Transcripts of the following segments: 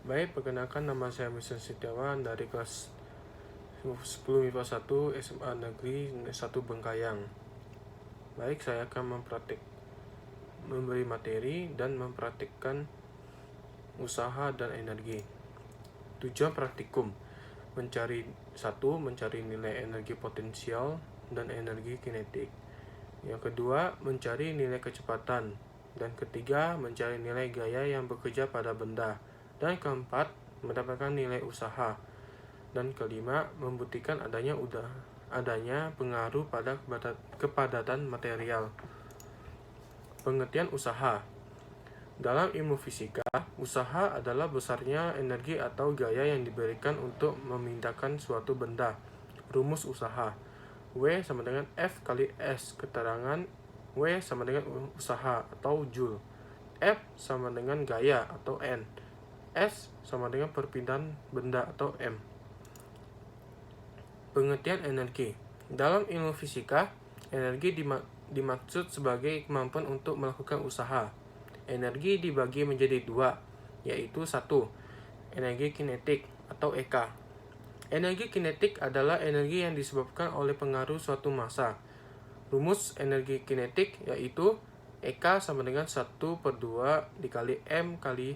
Baik, perkenalkan nama saya Mister Setiawan dari kelas 10 MIPA 1 SMA Negeri 1 Bengkayang. Baik, saya akan memberi materi dan mempraktikkan usaha dan energi. Tujuan praktikum mencari nilai energi potensial dan energi kinetik. Yang kedua, mencari nilai kecepatan. Dan ketiga, mencari nilai gaya yang bekerja pada benda. Dan keempat, mendapatkan nilai usaha. Dan kelima, membuktikan adanya pengaruh pada kepadatan material. Pengertian usaha. Dalam ilmu fisika, usaha adalah besarnya energi atau gaya yang diberikan untuk memindahkan suatu benda. Rumus usaha. W sama dengan F kali S. Keterangan W sama dengan usaha atau Joule. F sama dengan gaya atau N. S sama dengan perpindahan benda atau M. Pengertian energi. Dalam ilmu fisika, energi dimaksud sebagai kemampuan untuk melakukan usaha. Energi dibagi menjadi dua, yaitu satu, energi kinetik atau EK. Energi kinetik adalah energi yang disebabkan oleh pengaruh suatu massa. Rumus energi kinetik yaitu EK sama dengan 1/2 dikali M kali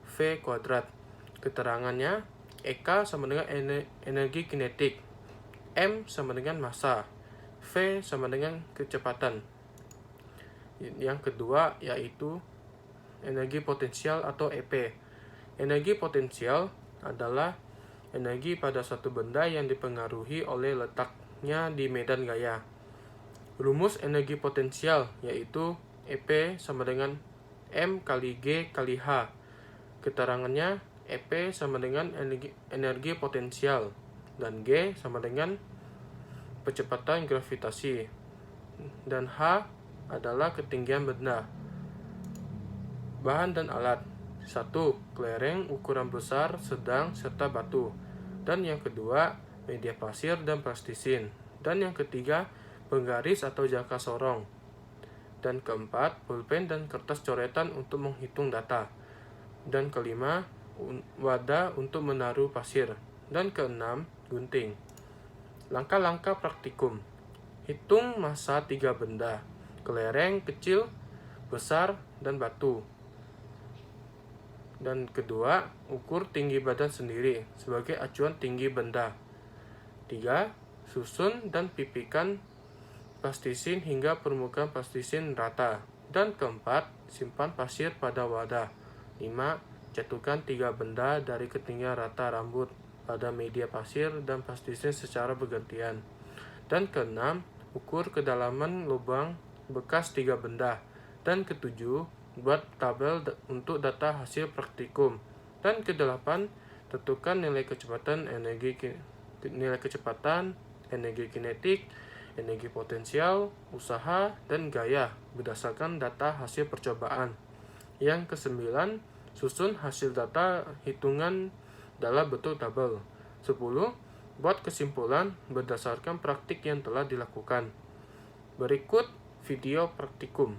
V kuadrat. Keterangannya, EK sama dengan energi kinetik, M sama dengan massa, V sama dengan kecepatan. Yang kedua yaitu energi potensial atau EP. Energi potensial adalah energi pada suatu benda yang dipengaruhi oleh letaknya di medan gaya. Rumus energi potensial yaitu EP sama dengan M kali G kali H. Keterangannya, EP sama dengan energi potensial dan G sama dengan kecepatan gravitasi dan H adalah ketinggian benda. Bahan dan alat. 1. Kelereng ukuran besar, sedang, serta batu. Dan yang kedua, media pasir dan plastisin. Dan yang ketiga, penggaris atau jangka sorong. Dan keempat, pulpen dan kertas coretan untuk menghitung data. Dan kelima, wadah untuk menaruh pasir. Dan keenam, gunting. Langkah-langkah praktikum. Hitung massa 3 benda: kelereng kecil, besar, dan batu. Dan kedua, ukur tinggi badan sendiri sebagai acuan tinggi benda. 3. Susun dan pipikan plastisin hingga permukaan plastisin rata. Dan keempat, simpan pasir pada wadah. 5. Jatuhkan 3 benda dari ketinggian rata rambut pada media pasir dan plastisin secara bergantian. Dan keenam, ukur kedalaman lubang bekas 3 benda. Dan ketujuh, buat tabel untuk data hasil praktikum. Dan kedelapan, tentukan nilai kecepatan, energi kinetik, energi potensial, usaha, dan gaya berdasarkan data hasil percobaan. Yang kesembilan, susun hasil data hitungan dalam bentuk tabel. 10. Buat kesimpulan berdasarkan praktik yang telah dilakukan. Berikut video praktikum.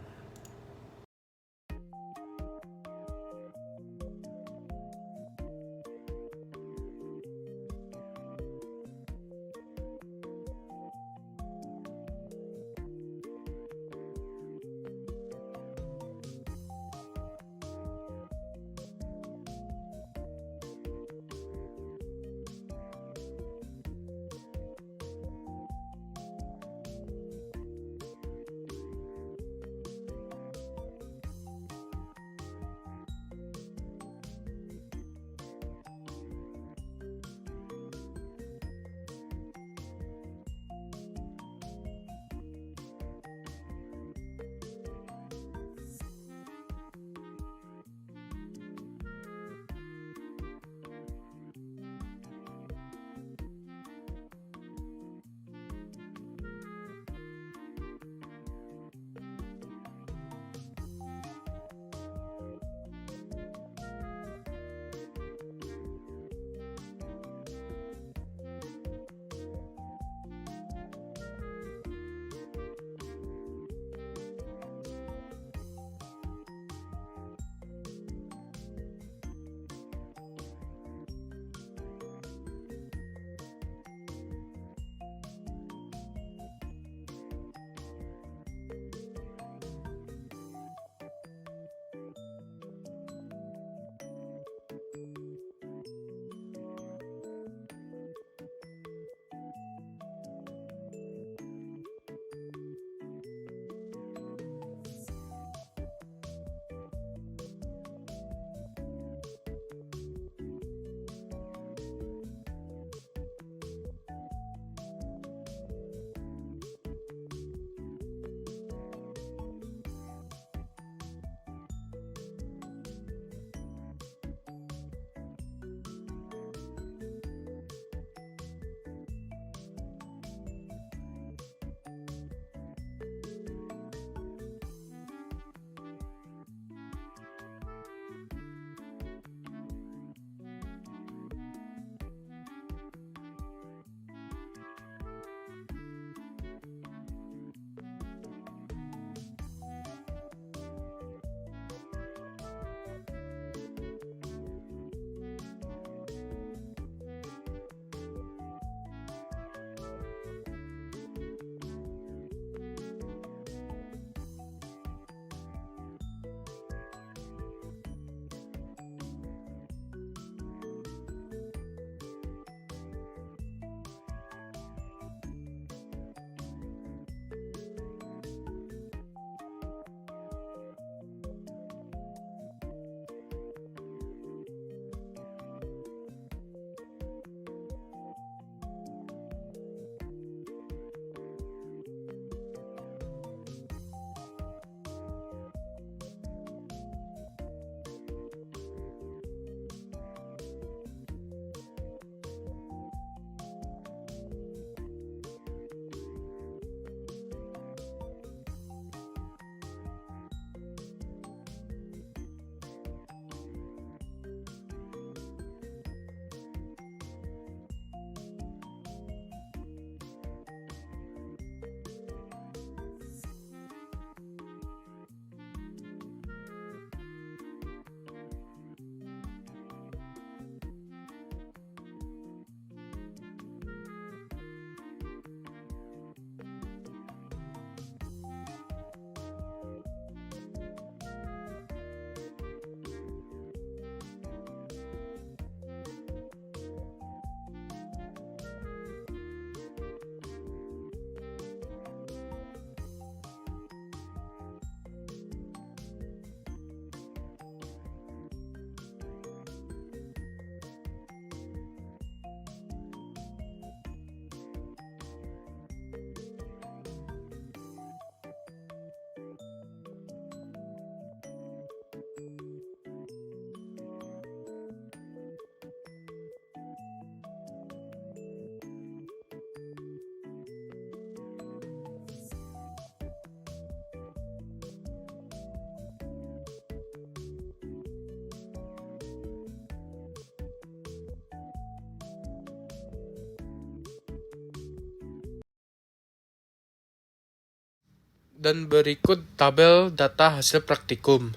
Dan berikut tabel data hasil praktikum.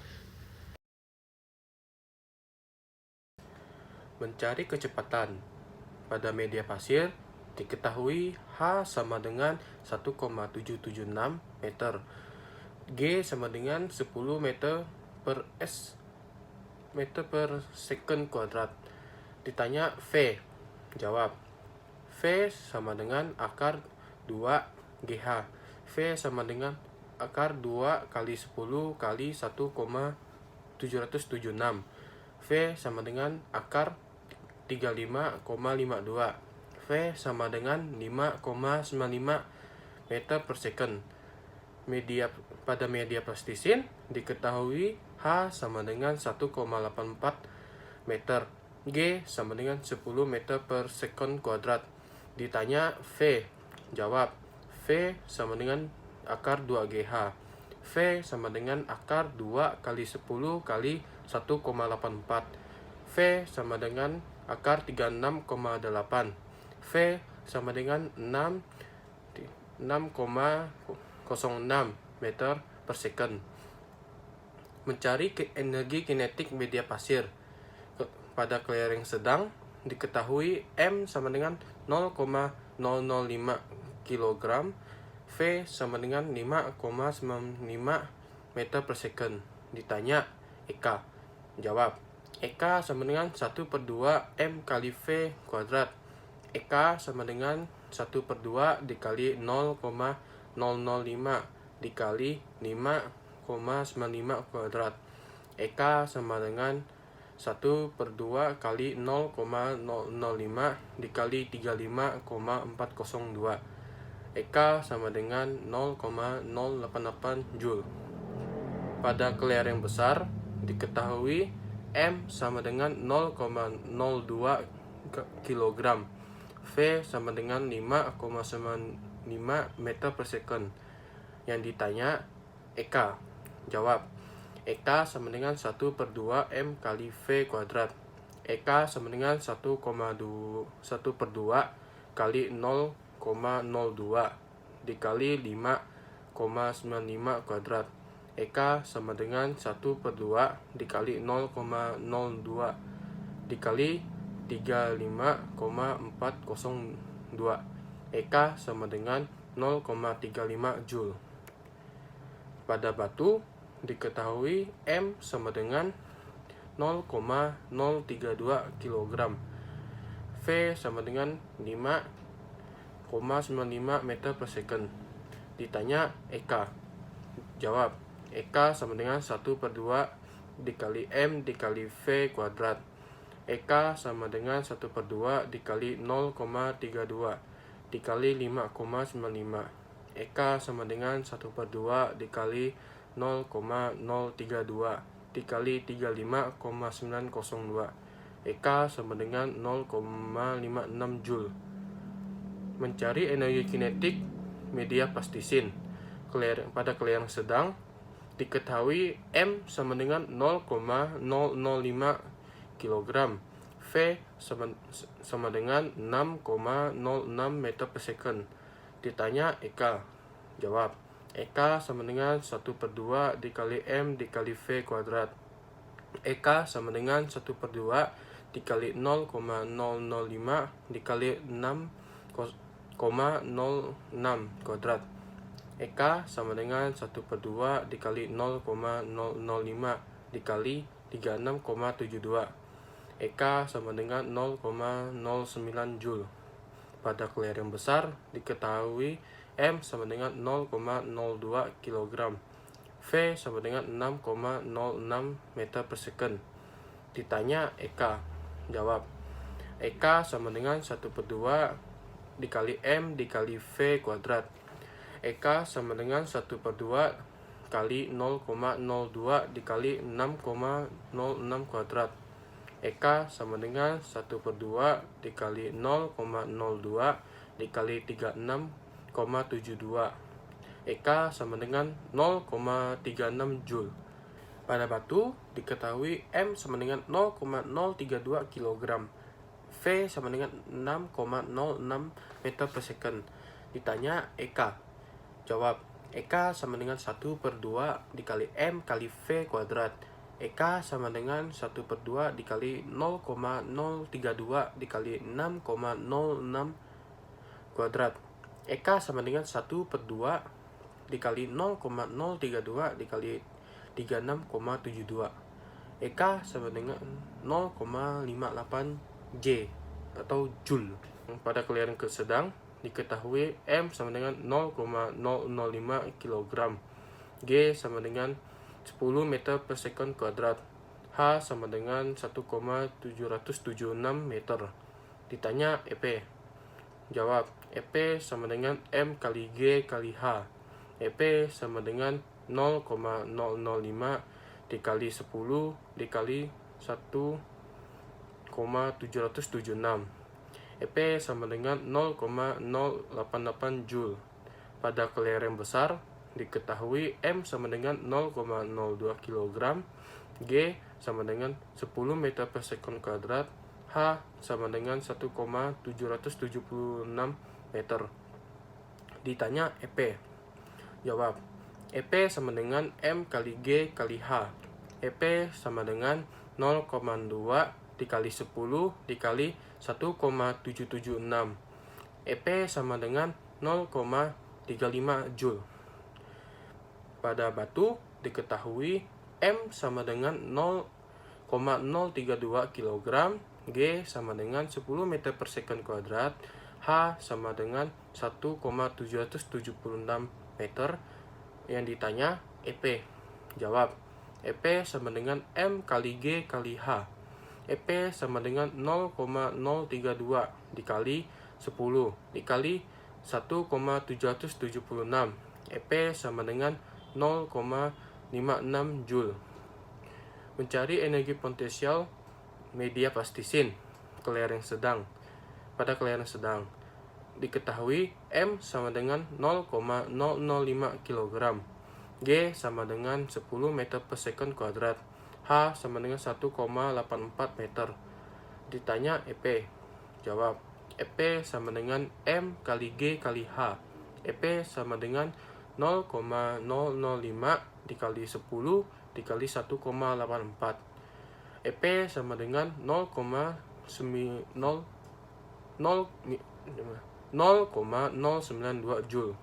Mencari kecepatan pada media pasir diketahui H sama dengan 1,776 meter, G sama dengan 10 meter per second kuadrat. Ditanya V, jawab V sama dengan akar 2 GH. V sama dengan akar 2 kali 10 kali 1,776. V sama dengan akar 35,52. V sama dengan 5,95 meter per second. Pada media plastisin diketahui H sama dengan 1,84 meter, G sama dengan 10 meter per second kuadrat. Ditanya V, jawab V sama dengan akar 2 GH. V sama dengan akar 2 kali 10 kali 1,84. V sama dengan akar 36,8. V sama dengan 6,06 meter per second. Mencari energi kinetik media pasir pada clearing sedang diketahui M sama dengan 0,005 kg, V sama dengan 5,95 meter per second. Ditanya Eka, jawab Eka sama dengan 1/2 M kali V kuadrat. Eka sama dengan 1/2 dikali 0,005 dikali 5,95 kuadrat. Eka sama dengan 1/2 kali 0,005 dikali 35,402. Eka sama dengan 0,088 Joule. Pada clearing besar diketahui M sama dengan 0,02 kg, V sama dengan 5,95 meter per second. Yang ditanya Eka, jawab Eka sama dengan 1/2 M kali V kuadrat. Eka sama dengan 1/2 kali 0,02 dikali 5,95 kuadrat. Eka sama dengan 1/2 dikali 0,02 dikali 35,402. Eka sama dengan 0,35 Joule. Pada batu diketahui M sama dengan 0,032 kg, V sama dengan 5,95 meter per second. Ditanya Eka, jawab Eka sama dengan 1/2 dikali M dikali V kuadrat. Eka sama dengan 1/2 dikali 0,32 dikali 5,95. Eka sama dengan 1/2 dikali 0,032 dikali 35,902. Eka sama dengan 0,56 Joule. Mencari energi kinetik media plastisin pada clearing sedang diketahui M sama dengan 0,005 kg, V sama dengan 6,06 meter per second. Ditanya Eka, jawab Eka sama dengan 1/2 dikali M dikali V kuadrat. Eka sama dengan 1/2 dikali 0,005 dikali 6,06 kuadrat. Eka sama dengan 1/2 dikali 0,005 dikali 36,72. Eka sama dengan 0,09 Joule. Pada clearing besar diketahui M sama dengan 0,02 kg, V sama dengan 6,06 meter per second. Ditanya Eka, jawab Eka sama dengan 1/2 dikali M dikali V kuadrat. Eka sama dengan 1/2 kali 0,02 dikali 6,06 kuadrat. Eka sama dengan 1/2 dikali 0,02 dikali 36,72. Eka sama dengan 0,36 Joule. Pada batu diketahui M sama dengan 0,032 kg, V sama dengan 6,06 meter per second. Ditanya Eka, jawab EK sama dengan 1/2 dikali M kali V kuadrat. EK sama dengan 1/2 dikali 0,032 dikali 6,06 kuadrat. EK sama dengan 1/2 dikali 0,032 dikali 36,72. EK sama dengan 0,58 J atau Joule. Pada kelahiran sedang diketahui M sama dengan 0,005 kg, G sama dengan 10 meter per sekon kuadrat, H sama dengan 1,776 meter. Ditanya EP. Jawab, EP sama dengan M kali G kali H. EP sama dengan 0,005 dikali 10 dikali 1,776. EP sama dengan 0,088 Joule. Pada kelereng besar diketahui M sama dengan 0,02 kg, G sama dengan 10 meter per sekon kuadrat, H sama dengan 1,776 meter. Ditanya EP. Jawab, EP sama dengan M kali G kali H. EP sama dengan 0,2 dikali 10 dikali 1,776. EP sama dengan 0,35 Joule. Pada batu diketahui M sama dengan 0,032 kg, G sama dengan 10 meter per sekon kuadrat, H sama dengan 1,776 meter. Yang ditanya EP. Jawab, EP sama dengan M kali G kali H. EP sama dengan 0,032 dikali 10 dikali 1,776. EP sama dengan 0,56 Joule. Mencari energi potensial media plastisin kelereng sedang. Pada kelereng sedang diketahui M sama dengan 0,005 kg, G sama dengan 10 meter per sekon kuadrat, H sama dengan 1,84 meter. Ditanya EP. Jawab, EP sama dengan M kali G kali H. EP sama dengan 0,005 dikali 10 dikali 1,84. EP sama dengan 0,092 Joule.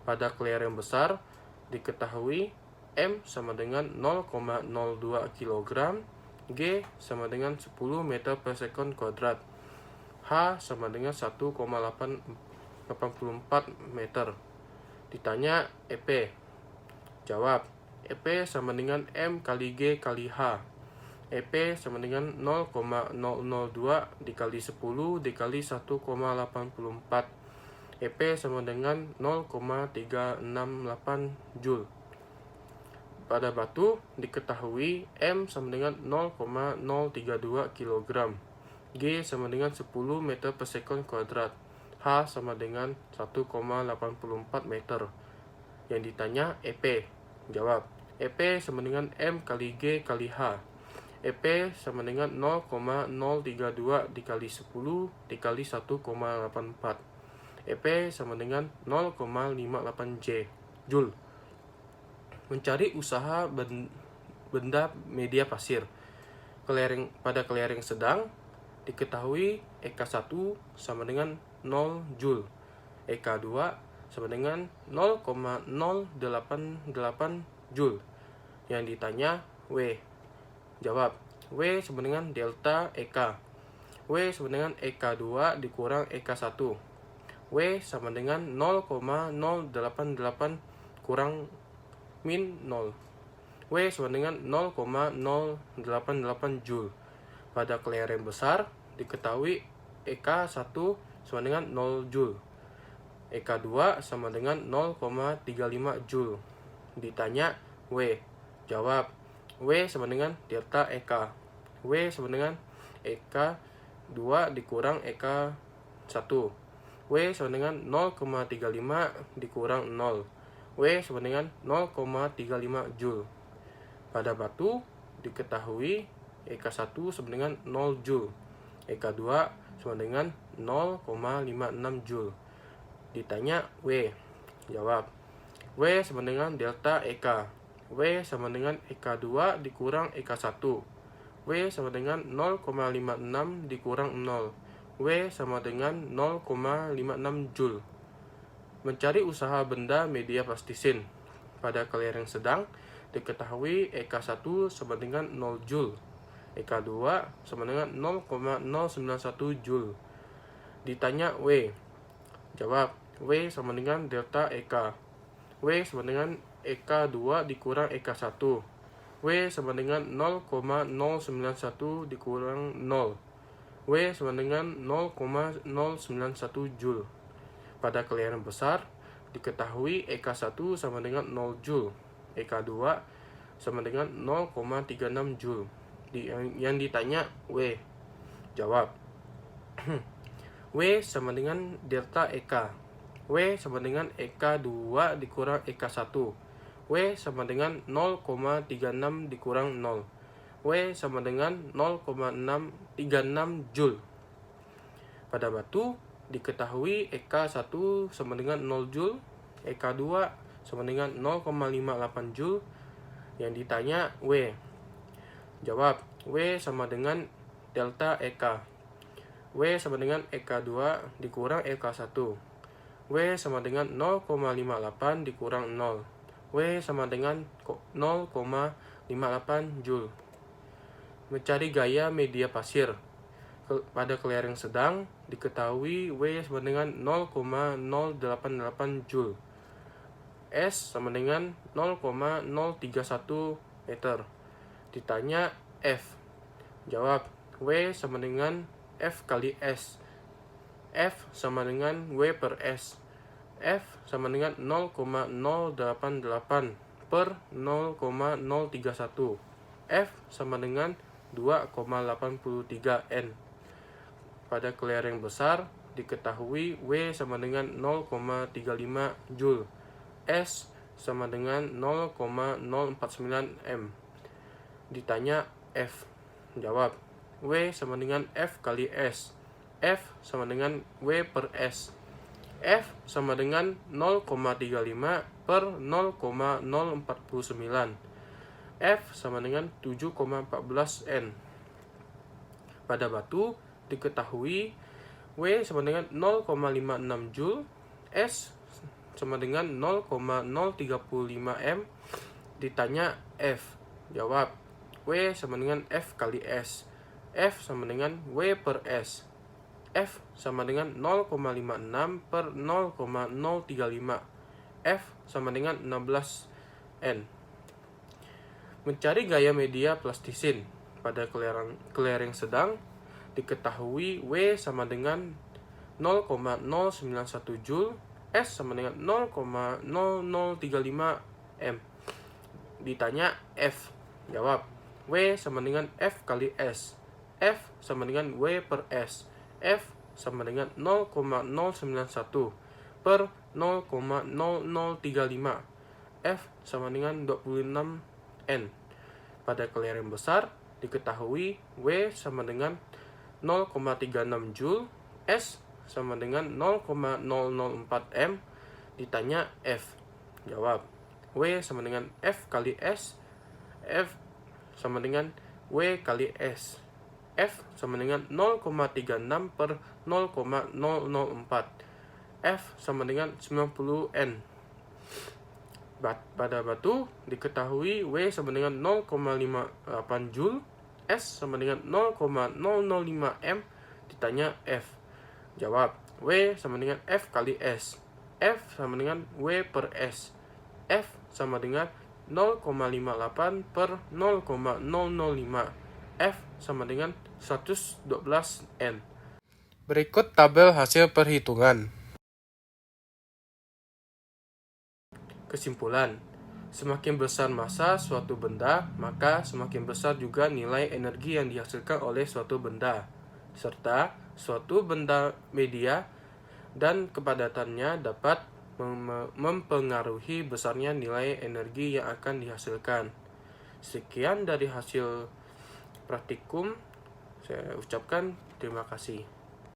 Pada kelereng besar diketahui M sama dengan 0,02 kg, G sama dengan 10 meter per sekon kuadrat, H sama dengan 1,84 meter. Ditanya EP. Jawab, EP sama dengan M kali G kali H. EP sama dengan 0,002 dikali 10 dikali 1,84. EP sama dengan 0,368 Joule. Pada batu diketahui M sama dengan 0,032 kg, G sama dengan 10 meter per sekon kuadrat, H sama dengan 1,84 meter. Yang ditanya EP. Jawab, EP sama dengan M kali G kali H. EP sama dengan 0,032 dikali 10 dikali 1,84. EP sama dengan 0,58 Joule. Mencari usaha benda media pasir. Pada kelereng sedang diketahui EK1 sama dengan 0 Joule. EK2 sama dengan 0,088 Joule. Yang ditanya W. Jawab, W sama dengan delta EK. W sama dengan EK2 dikurang EK1. W sama dengan 0,088 kurang min 0. W sama dengan 0,088 Joule. Pada kelereng besar diketahui EK1 sama dengan 0 Joule. EK2 sama dengan 0,35 Joule. Ditanya W. Jawab, W sama dengan delta EK. W sama dengan EK2 dikurang EK1. W sama dengan 0,35 dikurang 0. W sama dengan 0,35 Joule. Pada batu diketahui EK1 sama dengan 0 Joule. EK2 sama dengan 0,56 Joule. Ditanya W. Jawab, W sama dengan delta EK. W sama dengan EK2 dikurang EK1. W sama dengan 0,56 dikurang 0. W sama dengan 0,56 Joule. Mencari usaha benda media plastisin. Pada clearing sedang, diketahui EK1 sama dengan 0 Joule. EK2 sama dengan 0,091 Joule. Ditanya W. Jawab, W sama dengan delta EK. W sama dengan EK2 dikurang EK1. W sama dengan 0,091 dikurang 0. W sama dengan 0,091 Joule. Pada clearing besar, diketahui EK1 sama dengan 0 Joule. EK2 sama dengan 0,36 Joule. Yang ditanya W. Jawab. W sama dengan delta EK. W sama dengan EK2 dikurang EK1. W sama dengan 0,36 dikurang 0. W sama dengan 0,636 Joule. Pada batu, diketahui EK1 sama dengan 0 Joule, EK2 sama dengan 0,58 Joule. Yang ditanya W. Jawab, W sama dengan delta EK. W sama dengan EK2 dikurang EK1. W sama dengan 0,58 dikurang 0. W sama dengan 0,58 Joule. Mencari gaya media pasir. Pada clearing sedang, diketahui W sama dengan 0,088 Joule. S sama dengan 0,031 meter. Ditanya F. Jawab, W sama dengan F kali S. F sama dengan W per S. F sama dengan 0,088 per 0,031. F sama dengan 2,83 N. Pada clearing besar, diketahui W sama dengan 0,35 Joule. S sama dengan 0,049 M. Ditanya F. Jawab, W sama dengan F kali S. F sama dengan W per S. F sama dengan 0,35 per 0,049. F sama dengan 7,14 N. Pada batu, diketahui W sama dengan 0,56 Joule. S sama dengan 0,035 M. Ditanya F. Jawab, W sama dengan F kali S. F sama dengan W per S. F sama dengan 0,56 per 0,035. F sama dengan 16 N. Mencari gaya media plastisin. Pada clearing sedang, diketahui W sama dengan 0,091 Joule. S sama dengan 0,0035 M. Ditanya F. Jawab, W sama dengan F kali S. F sama dengan W per S. F sama dengan 0,091 per 0,0035. F sama dengan 26 N. Pada clearing besar, diketahui W sama dengan 0,36 Joule. S sama dengan 0,004 M. Ditanya F. Jawab, W sama dengan F kali S. F sama dengan W kali S. F sama dengan 0,36 per 0,004. F sama dengan 90 N. Pada batu, diketahui W sama dengan 0,58 Joule. S sama dengan 0,005 M. Ditanya F. Jawab, W sama dengan F kali S. F sama dengan W per S. F sama dengan 0,58 per 0,005. F sama dengan 112 N. Berikut tabel hasil perhitungan. Kesimpulan, semakin besar massa suatu benda, maka semakin besar juga nilai energi yang dihasilkan oleh suatu benda, serta suatu benda media dan kepadatannya dapat mempengaruhi besarnya nilai energi yang akan dihasilkan. Sekian dari hasil praktikum. Saya ucapkan terima kasih.